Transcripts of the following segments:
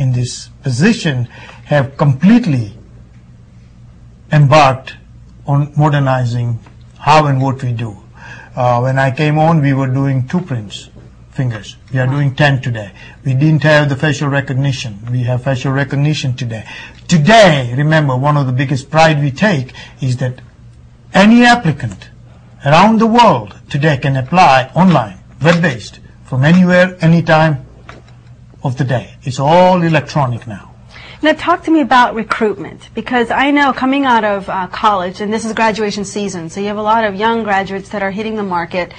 in this position have completely embarked on modernizing how and what we do. When I came on, we were doing 2 fingers. We are doing 10 today. We didn't have the facial recognition. We have facial recognition today. Today, remember, one of the biggest pride we take is that any applicant around the world today can apply online, web-based, from anywhere, anytime of the day. It's all electronic now. Now talk to me about recruitment, because I know coming out of college, and this is graduation season, so you have a lot of young graduates that are hitting the market,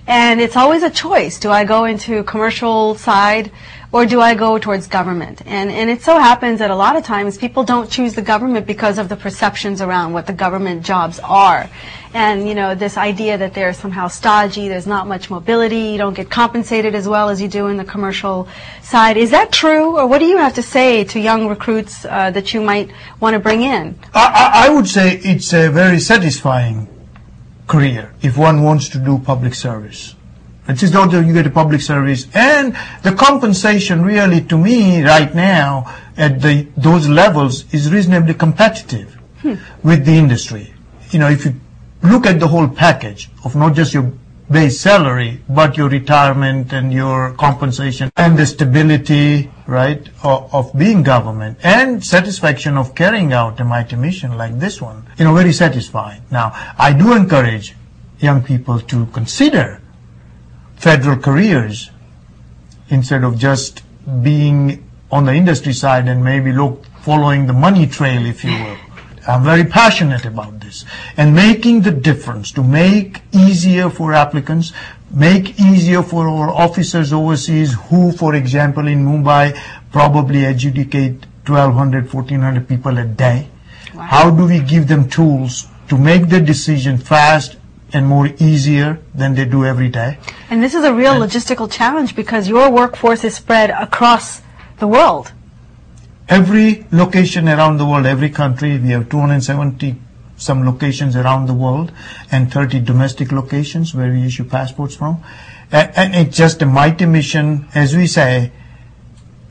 and it's always a choice. Do I go into commercial side or do I go towards government? And it so happens that a lot of times people don't choose the government because of the perceptions around what the government jobs are. And, you know, this idea that they're somehow stodgy, there's not much mobility, you don't get compensated as well as you do in the commercial side. Is that true? Or what do you have to say to young recruits that you might want to bring in? I would say it's a very satisfying career if one wants to do public service. It's just not that you get a public service, and the compensation really, to me, right now, at those levels, is reasonably competitive with the industry. You know, if you look at the whole package of not just your base salary, but your retirement and your compensation and the stability, right, of being government and satisfaction of carrying out a mighty mission like this one, you know, very satisfying. Now, I do encourage young people to consider federal careers instead of just being on the industry side and maybe following the money trail, if you will. I'm very passionate about this and making the difference to make easier for applicants, make easier for our officers overseas who, for example, in Mumbai probably adjudicate 1,200, 1,400 people a day. Wow. How do we give them tools to make the decision fast and more easier than they do every day? And this is a real logistical challenge because your workforce is spread across the world. Every location around the world, every country, we have 270 some locations around the world and 30 domestic locations where we issue passports from. And it's just a mighty mission, as we say,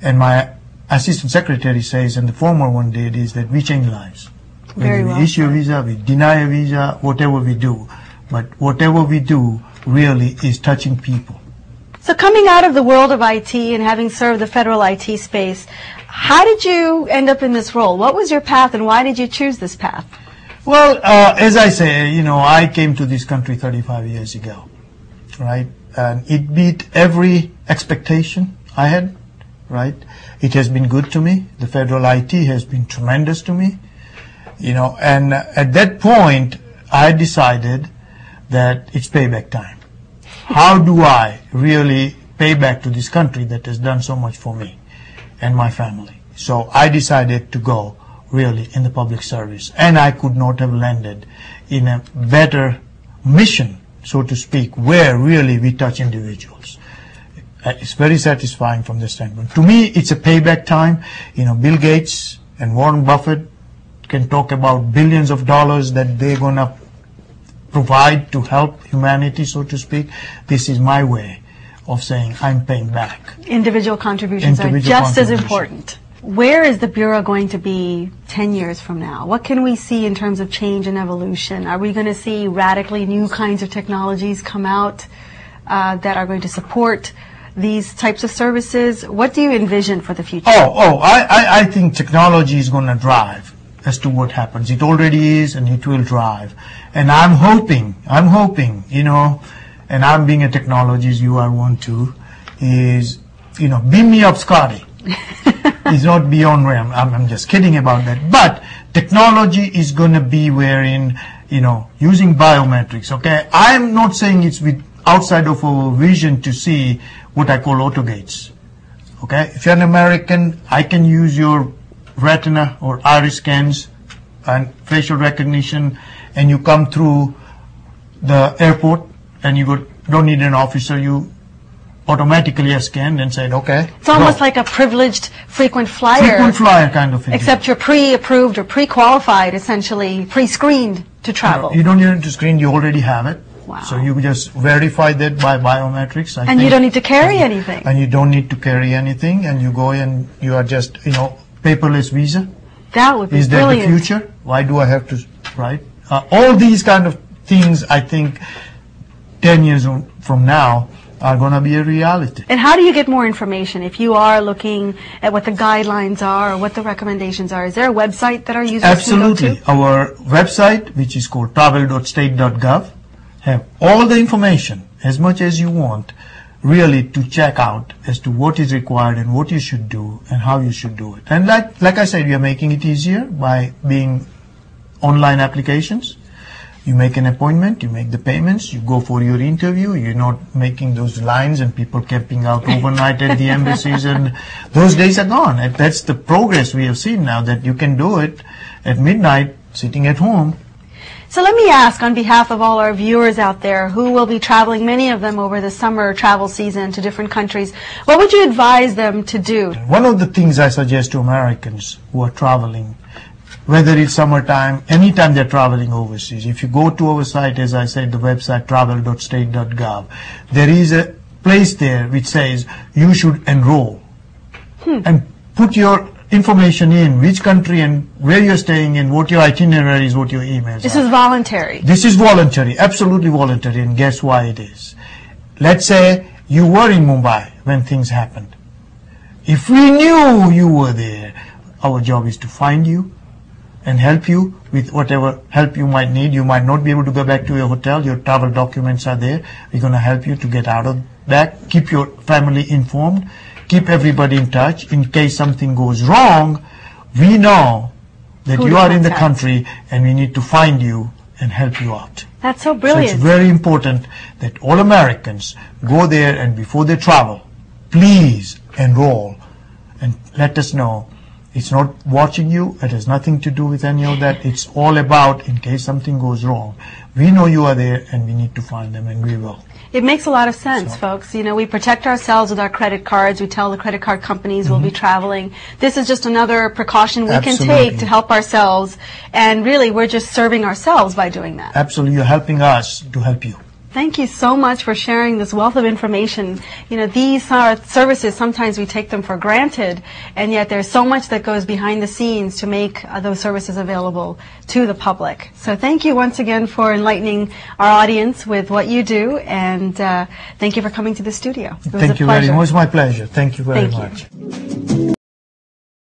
and my assistant secretary says, and the former one did, is that we change lives. Very well. We issue a visa, we deny a visa, whatever we do. But whatever we do really is touching people. So coming out of the world of IT and having served the federal IT space, how did you end up in this role? What was your path and why did you choose this path? Well, as I say, you know, I came to this country 35 years ago, right? And it beat every expectation I had, right? It has been good to me. The federal IT has been tremendous to me, you know, and at that point I decided that it's payback time. How do I really pay back to this country that has done so much for me and my family? So I decided to go really in the public service, and I could not have landed in a better mission, so to speak, where really we touch individuals. It's very satisfying from this standpoint. To me, it's a payback time. You know, Bill Gates and Warren Buffett can talk about billions of dollars that they're going to provide to help humanity, so to speak. This is my way of saying I'm paying back. Individual contributions are just as important. Where is the Bureau going to be 10 years from now? What can we see in terms of change and evolution? Are we going to see radically new kinds of technologies come out that are going to support these types of services? What do you envision for the future? I think technology is going to drive as to what happens. It already is, and it will drive. And I'm hoping, you know, and I'm being a technologist, you are one too, is, you know, beam me up, Scotty. It's not beyond realm. I'm just kidding about that. But technology is going to be wherein, you know, using biometrics, okay? I'm not saying it's outside of our vision to see what I call auto gates, okay? If you're an American, I can use your retina or iris scans and facial recognition, and you come through the airport and you don't need an officer, you automatically are scanned and said, okay. It's almost like a privileged frequent flyer. Frequent flyer kind of thing. Except you're pre-approved or pre-qualified, essentially pre-screened to travel. No, you don't need to screen, you already have it. Wow. So you just verify that by biometrics. I And think, you don't need to carry anything. And you don't need to carry anything, and you go and you are just, paperless visa. That would be Is that brilliant. the future? Why do I have to, right? All these kind of things, I think, 10 years from now, are going to be a reality. And how do you get more information if you are looking at what the guidelines are or what the recommendations are? Is there a website that our users Absolutely. can go to? Our website, which is called travel.state.gov, have all the information, as much as you want, really to check out as to what is required and what you should do and how you should do it. And like I said, we are making it easier by being online applications. You make an appointment, you make the payments, you go for your interview, you're not making those lines and people camping out overnight at the embassies, and those days are gone. And that's the progress we have seen now, that you can do it at midnight sitting at home. So let me ask, on behalf of all our viewers out there who will be traveling, many of them over the summer travel season to different countries, what would you advise them to do? One of the things I suggest to Americans who are traveling, whether it's summertime, anytime they're traveling overseas, if you go to our site, as I said, the website travel.state.gov, there is a place there which says you should enroll and put your information in, which country and where you're staying and what your itinerary is, what your emails This are. is voluntary. This is voluntary, absolutely voluntary, and guess why it is? Let's say you were in Mumbai when things happened. If we knew you were there, our job is to find you and help you with whatever help you might need. You might not be able to go back to your hotel. Your travel documents are there. We're going to help you to get out of that. Keep your family informed. Keep everybody in touch. In case something goes wrong, we know that Who you to are in the contact. country and we need to find you and help you out. That's so So brilliant. it's very important that all Americans go there, and before they travel, please enroll and let us know. It's not watching you. It has nothing to do with any of that. It's all about in case something goes wrong. We know you are there and we need to find them, and we will. It makes a lot of sense, folks. We protect ourselves with our credit cards. We tell the credit card companies we'll be traveling. This is just another precaution we can take to help ourselves. And really, we're just serving ourselves by doing that. Absolutely. You're helping us to help you. Thank you so much for sharing this wealth of information. These are services, sometimes we take them for granted, and yet there's so much that goes behind the scenes to make those services available to the public. So thank you once again for enlightening our audience with what you do, and thank you for coming to the studio. It was a Thank you very pleasure. much. It was my pleasure. Thank you very Thank you. much.